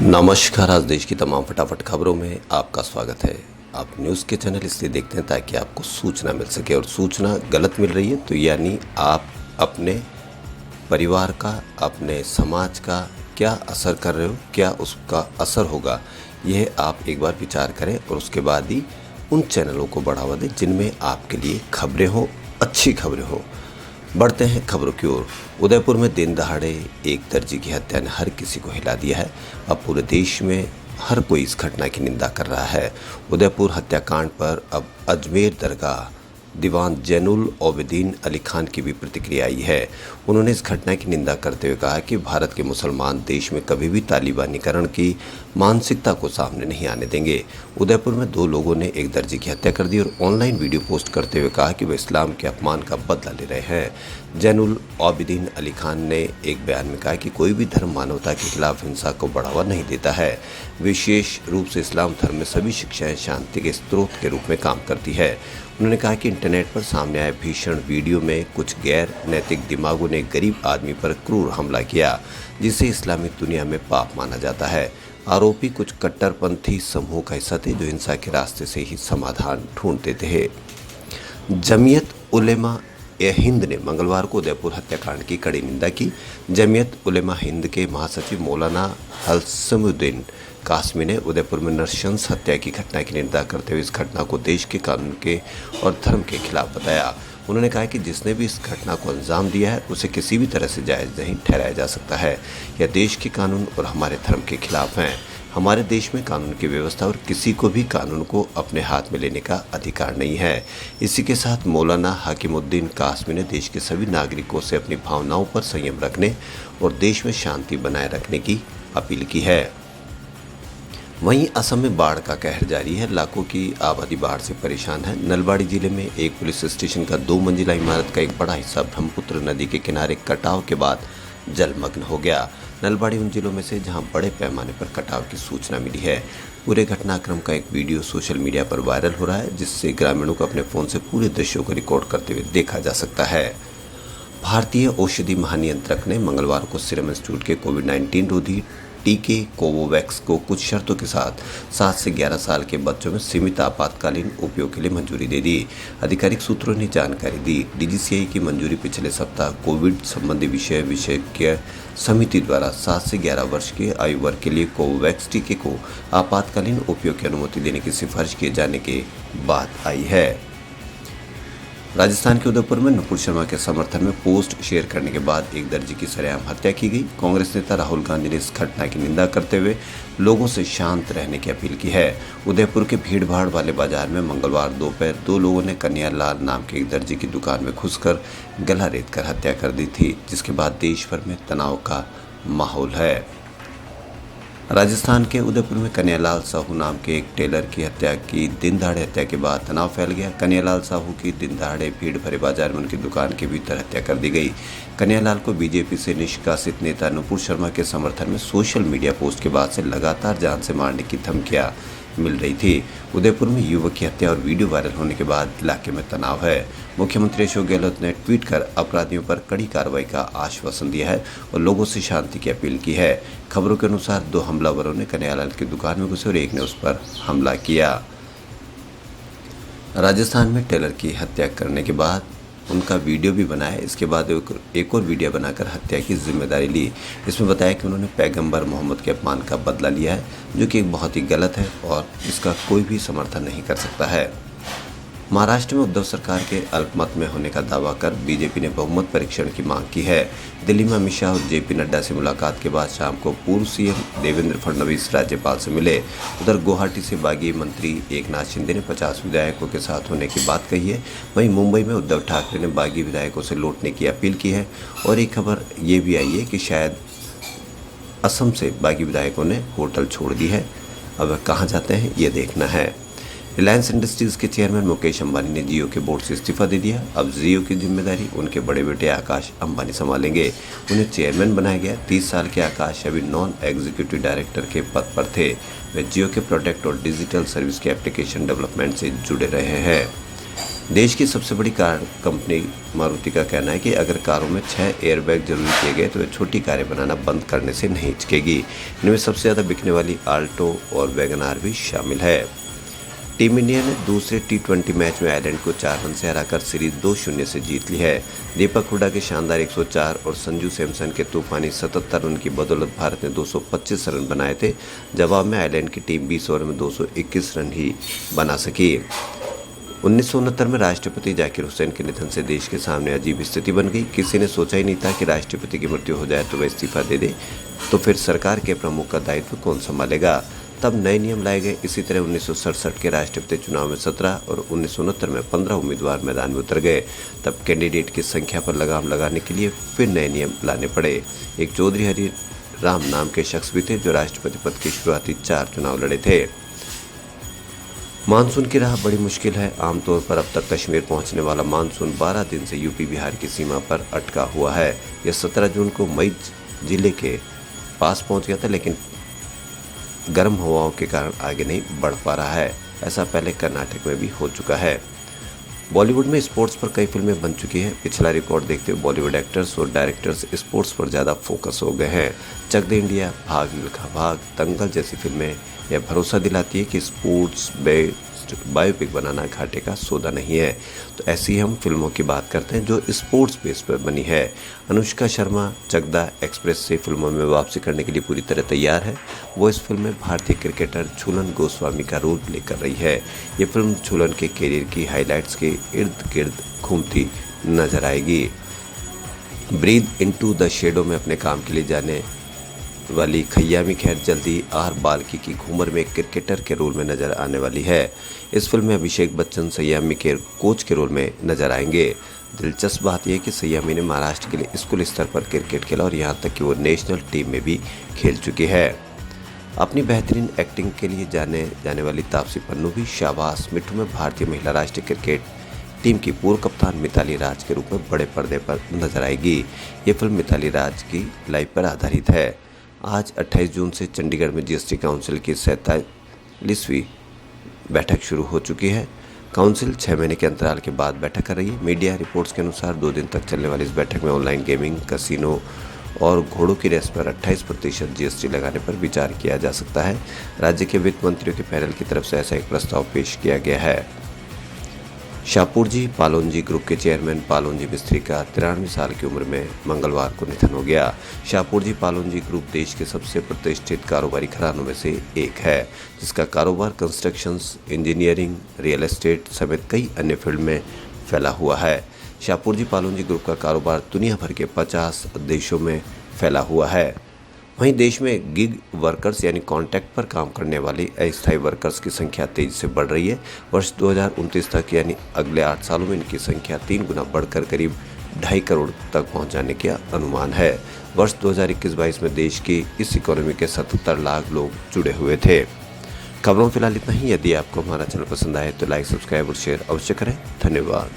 नमस्कार। आज देश की तमाम फटाफट खबरों में आपका स्वागत है। आप न्यूज़ के चैनल इसलिए देखते हैं ताकि आपको सूचना मिल सके, और सूचना गलत मिल रही है तो यानी आप अपने परिवार का, अपने समाज का क्या असर कर रहे हो, क्या उसका असर होगा, यह आप एक बार विचार करें और उसके बाद ही उन चैनलों को बढ़ावा दें जिनमें आपके लिए खबरें हो, अच्छी खबरें हो। बढ़ते हैं खबरों की ओर। उदयपुर में दिन दहाड़े एक दर्जी की हत्या ने हर किसी को हिला दिया है। अब पूरे देश में हर कोई इस घटना की निंदा कर रहा है। उदयपुर हत्याकांड पर अब अजमेर दरगाह दीवान जैनुल आबिदीन अली खान की भी प्रतिक्रिया आई है। उन्होंने इस घटना की निंदा करते हुए कहा कि भारत के मुसलमान देश में कभी भी तालिबानीकरण की मानसिकता को सामने नहीं आने देंगे। उदयपुर में 2 लोगों ने एक दर्जी की हत्या कर दी और ऑनलाइन वीडियो पोस्ट करते हुए कहा कि वे इस्लाम के अपमान का बदला ले रहे हैं। जैनुल आबिदीन अली खान ने एक बयान में कहा कि कोई भी धर्म मानवता के खिलाफ हिंसा को बढ़ावा नहीं देता है। विशेष रूप से इस्लाम धर्म में सभी शिक्षाएं शांति के स्रोत के रूप में काम करती है। उन्होंने कहा कि इंटरनेट पर सामने आए भीषण वीडियो में कुछ गैर नैतिक दिमागों ने गरीब आदमी पर क्रूर हमला किया, जिसे इस्लामी दुनिया में पाप माना जाता है। आरोपी कुछ कट्टरपंथी समूह का हिस्सा थे जो हिंसा के रास्ते से ही समाधान ढूंढते थे। जमीयत उलेमा हिंद ने मंगलवार को उदयपुर हत्याकांड की कड़ी निंदा की। जमीयत उलेमा हिंद के महासचिव मौलाना हसमुद्दीन कासमी ने उदयपुर में नरशंस हत्या की घटना की निंदा करते हुए इस घटना को देश के कानून के और धर्म के खिलाफ बताया। उन्होंने कहा कि जिसने भी इस घटना को अंजाम दिया है उसे किसी भी तरह से जायज़ नहीं ठहराया जा सकता है। यह देश के कानून और हमारे धर्म के खिलाफ हैं। हमारे देश में कानून की व्यवस्था और किसी को भी कानून को अपने हाथ में लेने का अधिकार नहीं है। इसी के साथ मौलाना हकीमुद्दीन कासमी ने देश के सभी नागरिकों से अपनी भावनाओं पर संयम रखने और देश में शांति बनाए रखने की अपील की है। वहीं असम में बाढ़ का कहर जारी है। लाखों की आबादी बाढ़ से परेशान है। नलबाड़ी जिले में एक पुलिस स्टेशन का 2 मंजिला इमारत का एक बड़ा हिस्सा ब्रह्मपुत्र नदी के किनारे कटाव के बाद जलमग्न हो गया। नलबाड़ी उन जिलों में से जहां बड़े पैमाने पर कटाव की सूचना मिली है। पूरे घटनाक्रम का एक वीडियो सोशल मीडिया पर वायरल हो रहा है, जिससे ग्रामीणों को अपने फ़ोन से पूरे दृश्यों को रिकॉर्ड करते हुए देखा जा सकता है। भारतीय औषधि महानियंत्रक ने मंगलवार को सीरम इंस्टीट्यूट के कोविड-19 रोधी टीके कोवोवैक्स को कुछ शर्तों के साथ 7 से 11 साल के बच्चों में सीमित आपातकालीन उपयोग के लिए मंजूरी दे दी। आधिकारिक सूत्रों ने जानकारी दी। डीजीसीआई की मंजूरी पिछले सप्ताह कोविड संबंधी विशेषज्ञ समिति द्वारा 7 से 11 वर्ष के आयु वर्ग के लिए कोवोवैक्स टीके को आपातकालीन उपयोग की अनुमति देने की सिफारिश किए जाने के बाद आई है। राजस्थान के उदयपुर में नुपुर शर्मा के समर्थन में पोस्ट शेयर करने के बाद एक दर्जी की सरेआम हत्या की गई। कांग्रेस नेता राहुल गांधी ने इस घटना की निंदा करते हुए लोगों से शांत रहने की अपील की है। उदयपुर के भीड़भाड़ वाले बाजार में मंगलवार दोपहर 2 लोगों ने कन्हैया लाल नाम के एक दर्जी की दुकान में घुसकर गला रेतकर हत्या कर दी थी, जिसके बाद देश भर में तनाव का माहौल है। राजस्थान के उदयपुर में कन्हैयालाल साहू नाम के एक टेलर की हत्या की दिन दहाड़े हत्या के बाद तनाव फैल गया। कन्हैयालाल साहू की दिन दहाड़े भीड़ भरे बाजार में उनकी दुकान के भीतर हत्या कर दी गई। कन्हैयालाल को बीजेपी से निष्कासित नेता नुपुर शर्मा के समर्थन में सोशल मीडिया पोस्ट के बाद से लगातार जान से मारने की धमकियां मिल रही थी। उदयपुर में युवक की हत्या और वीडियो वायरल होने के बाद इलाके में तनाव है। मुख्यमंत्री अशोक गहलोत ने ट्वीट कर अपराधियों पर कड़ी कार्रवाई का आश्वासन दिया है और लोगों से शांति की अपील की है। खबरों के अनुसार 2 हमलावरों ने कन्हैयालाल की दुकान में घुसे और एक ने उस पर हमला किया। राजस्थान में टेलर की हत्या करने के बाद उनका वीडियो भी बनाया। इसके बाद एक और वीडियो बनाकर हत्या की जिम्मेदारी ली। इसमें बताया कि उन्होंने पैगंबर मोहम्मद के अपमान का बदला लिया है, जो कि एक बहुत ही गलत है और इसका कोई भी समर्थन नहीं कर सकता है। महाराष्ट्र में उद्धव सरकार के अल्पमत में होने का दावा कर बीजेपी ने बहुमत परीक्षण की मांग की है। दिल्ली में अमित शाह और जेपी नड्डा से मुलाकात के बाद शाम को पूर्व सीएम देवेंद्र फडणवीस राज्यपाल से मिले। उधर गुवाहाटी से बागी मंत्री एकनाथ शिंदे ने 50 विधायकों के साथ होने की बात कही है। वहीं मुंबई में उद्धव ठाकरे ने बागी विधायकों से लौटने की अपील की है। और एक खबर ये भी आई है कि शायद असम से बागी विधायकों ने होटल छोड़ दी है। अब कहाँ जाते हैं ये देखना है। रिलायंस इंडस्ट्रीज के चेयरमैन मुकेश अंबानी ने जियो के बोर्ड से इस्तीफा दे दिया। अब जियो की जिम्मेदारी उनके बड़े बेटे आकाश अंबानी संभालेंगे। उन्हें चेयरमैन बनाया गया। 30 साल के आकाश अभी नॉन एग्जीक्यूटिव डायरेक्टर के पद पर थे। वे जियो के प्रोडक्ट और डिजिटल सर्विस के एप्लीकेशन डेवलपमेंट से जुड़े रहे हैं। देश की सबसे बड़ी कार कंपनी मारुति का कहना है कि अगर कारों में 6 एयरबैग जरूरी किए गए तो वे छोटी कारें बनाना बंद करने से नहीं हिचकेगी। इनमें सबसे ज़्यादा बिकने वाली आल्टो और वैगन आर भी शामिल है। टीम इंडिया ने दूसरे T20 मैच में आयरलैंड को 4 रन से हराकर सीरीज 2-0 से जीत ली है। दीपक हुड्डा के शानदार 104 और संजू सैमसन के तूफानी 77 रन की बदौलत भारत ने 225 रन बनाए थे। जवाब में आयरलैंड की टीम 20 ओवर में 221 रन ही बना सकी। 1969 में राष्ट्रपति जाकिर हुसैन के निधन से देश के सामने अजीब स्थिति बन गई। किसी ने सोचा ही नहीं था कि राष्ट्रपति की मृत्यु हो जाए तो वह इस्तीफा दे दे, तो फिर सरकार के प्रमुख का दायित्व कौन संभालेगा। तब नए नियम लाए गए। इसी तरह 1967 के राष्ट्रपति चुनाव में 17 और 1969 में 15 उम्मीदवार मैदान में उतर गए। तब कैंडिडेट की संख्या पर लगाम लगाने के लिए फिर नए नियम लाने पड़े। एक चौधरी हरि राम नाम के शख्स भी थे जो राष्ट्रपति पद की शुरुआती 4 चुनाव लड़े थे। मानसून की राह बड़ी मुश्किल है। आमतौर पर अब तक कश्मीर पहुंचने वाला मानसून 12 दिन से यूपी बिहार की सीमा पर अटका हुआ है। यह 17 जून को मई जिले के पास पहुंच गया था, लेकिन गर्म हवाओं के कारण आगे नहीं बढ़ पा रहा है। ऐसा पहले कर्नाटक में भी हो चुका है। बॉलीवुड में स्पोर्ट्स पर कई फिल्में बन चुकी हैं। पिछला रिकॉर्ड देखते हुए बॉलीवुड एक्टर्स और डायरेक्टर्स स्पोर्ट्स पर ज़्यादा फोकस हो गए हैं। चक दे इंडिया, भाग मिल्खा भाग, दंगल जैसी फिल्में यह भरोसा दिलाती है कि स्पोर्ट्स बेस्ड बायोपिक बनाना घाटे का सौदा नहीं है। तो ऐसी हम फिल्मों की बात करते हैं जो स्पोर्ट्स बेस पर बनी है। अनुष्का शर्मा चकदा एक्सप्रेस से फिल्मों में वापसी करने के लिए पूरी तरह तैयार है। वो इस फिल्म में भारतीय क्रिकेटर झूलन गोस्वामी का रोल प्ले कर रही है। ये फिल्म झूलन के करियर की हाइलाइट्स के इर्द गिर्द घूमती नजर आएगी। ब्रीथ इनटू द शेडो में अपने काम के लिए जाने वाली खय्यामी खैर जल्दी आर बाल्की की घूमर में क्रिकेटर के रोल में नजर आने वाली है। इस फिल्म में अभिषेक बच्चन सयामी के कोच के रोल में नजर आएंगे। दिलचस्प बात यह है कि सयामी ने महाराष्ट्र के लिए स्कूल स्तर पर क्रिकेट खेला और यहाँ तक कि वो नेशनल टीम में भी खेल चुकी है। अपनी बेहतरीन एक्टिंग के लिए जाने जाने वाली तापसी पन्नू भी शाबाश मिट्ठू में भारतीय महिला राष्ट्रीय क्रिकेट टीम की पूर्व कप्तान मिताली राज के रूप में बड़े पर्दे पर नजर आएगी। ये फिल्म मिताली राज की लाइफ पर आधारित है। आज 28 जून से चंडीगढ़ में जीएसटी काउंसिल की 47वीं बैठक शुरू हो चुकी है। काउंसिल 6 महीने के अंतराल के बाद बैठक कर रही है। मीडिया रिपोर्ट्स के अनुसार 2 दिन तक चलने वाली इस बैठक में ऑनलाइन गेमिंग, कसिनो और घोड़ों की रेस पर 28% जीएसटी लगाने पर विचार किया जा सकता है। राज्य के वित्त मंत्रियों के पैनल की तरफ से ऐसा एक प्रस्ताव पेश किया गया है। शाहपुरजी पालोनजी ग्रुप के चेयरमैन पालोनजी मिस्त्री का 93 साल की उम्र में मंगलवार को निधन हो गया। शाहपुरजी पालोनजी ग्रुप देश के सबसे प्रतिष्ठित कारोबारी घरानों में से एक है, जिसका कारोबार कंस्ट्रक्शंस, इंजीनियरिंग, रियल एस्टेट समेत कई अन्य फील्ड में फैला हुआ है। शाहपुरजी पालोनजी ग्रुप का कारोबार दुनिया भर के 50 देशों में फैला हुआ है। वहीं देश में गिग वर्कर्स यानी कॉन्ट्रैक्ट पर काम करने वाले अस्थायी वर्कर्स की संख्या तेजी से बढ़ रही है। वर्ष 2029 तक यानी अगले 8 सालों में इनकी संख्या 3 गुना बढ़कर करीब 2.5 करोड़ तक पहुंच जाने का अनुमान है। वर्ष 2021-22 में देश की इस इकोनॉमी के 77 लाख लोग जुड़े हुए थे। खबरों फिलहाल इतना ही। यदि आपको हमारा चैनल पसंद आए तो लाइक, सब्सक्राइब और शेयर अवश्य करें। धन्यवाद।